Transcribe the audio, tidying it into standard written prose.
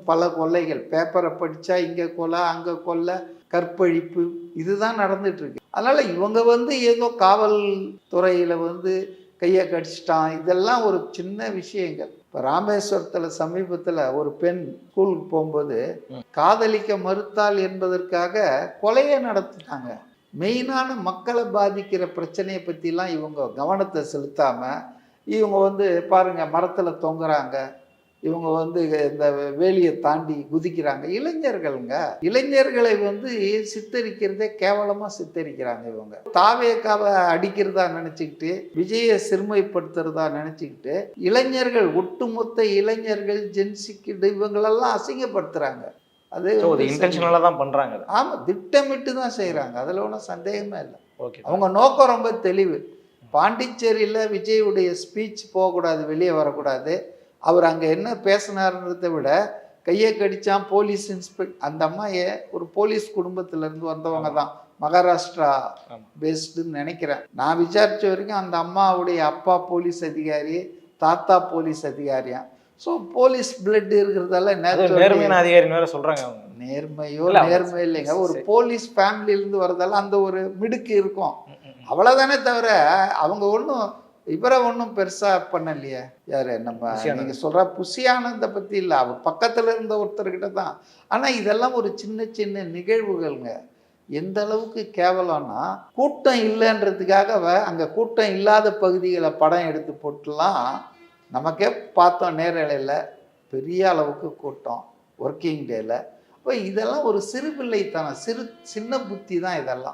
பல கொள்ளைகள், பேப்பரை படித்தா இங்கே கொலை அங்கே கொலை கற்பழிப்பு இதுதான் நடந்துட்டு இருக்கு. அதனால் இவங்க ஏதோ காவல்துறையில் கையை கடிச்சிட்டான், இதெல்லாம் ஒரு சின்ன விஷயங்கள். இப்போ ராமேஸ்வரத்தில் சமீபத்தில் ஒரு பெண் ஸ்கூலுக்கு போகும்போது காதலிக்க மறுத்தாள் என்பதற்காக கொலையை நடத்திட்டாங்க. மெயினான மக்களை பாதிக்கிற பிரச்சனையை பற்றிலாம் இவங்க கவனத்தை செலுத்தாமல் இவங்க பாருங்கள் மரத்தில் தொங்குறாங்க, இவங்க இந்த வேலியை தாண்டி குதிக்கிறாங்க. இளைஞர்களை சித்தரிக்கிறதே கேவலமாக சித்தரிக்கிறாங்க. இவங்க தாவேக்காவை அடிக்கிறதா நினச்சிக்கிட்டு, விஜயை சிறுமைப்படுத்துறதா நினச்சிக்கிட்டு இளைஞர்கள், ஒட்டுமொத்த இளைஞர்கள், ஜென்சிக்கிட்டு இவங்களெல்லாம் அசிங்கப்படுத்துகிறாங்க. அது இன்டென்ஷனலாக தான் பண்ணுறாங்க. ஆமாம், திட்டமிட்டு தான் செய்கிறாங்க, அதில் ஒன்றும் சந்தேகமே இல்லை. அவங்க நோக்கம் ரொம்ப தெளிவு. பாண்டிச்சேரியில் விஜயுடைய ஸ்பீச் போகக்கூடாது, வெளியே வரக்கூடாது. அவர் அங்கே என்ன பேசினார்ன்றதை விட கையை கடித்தான் போலீஸ் அந்த அம்மாயே ஒரு போலீஸ் குடும்பத்திலேருந்து வந்தவங்க தான், மகாராஷ்டிரா பேஸ்டுன்னு நினைக்கிறேன். நான் விசாரித்த வரைக்கும் அந்த அம்மாவுடைய அப்பா போலீஸ் அதிகாரி, தாத்தா போலீஸ் அதிகாரியா. ஸோ போலீஸ் பிளட் இருக்கிறதால நேர்மையான அதிகாரின்னு வேற சொல்கிறாங்க. நேர்மையோ நேர்மை இல்லைங்க, ஒரு போலீஸ் ஃபேமிலியிலேருந்து வரதால அந்த ஒரு மிடுக்கு இருக்கும், அவ்வளோதானே தவிர அவங்க ஒன்றும் இவரை ஒன்றும் பெருசாக பண்ணலையே. யார் நம்ம நீங்கள் சொல்கிற புஷியானந்தை பற்றி இல்லை, அவர் பக்கத்தில் இருந்த ஒருத்தர்கிட்ட தான். ஆனால் இதெல்லாம் ஒரு சின்ன சின்ன நிகழ்வுகள்ங்க. எந்த அளவுக்கு கேவலம்னா, கூட்டம் இல்லைன்றதுக்காக அங்கே கூட்டம் இல்லாத பகுதிகளை படம் எடுத்து போட்டுலாம் நமக்கே பார்த்தோம். நேரலையில் பெரிய அளவுக்கு கூட்டம் ஒர்க்கிங் டேல. இப்போ இதெல்லாம் ஒரு சிறு பிள்ளைத்தனம், சின்ன புத்தி தான் இதெல்லாம்.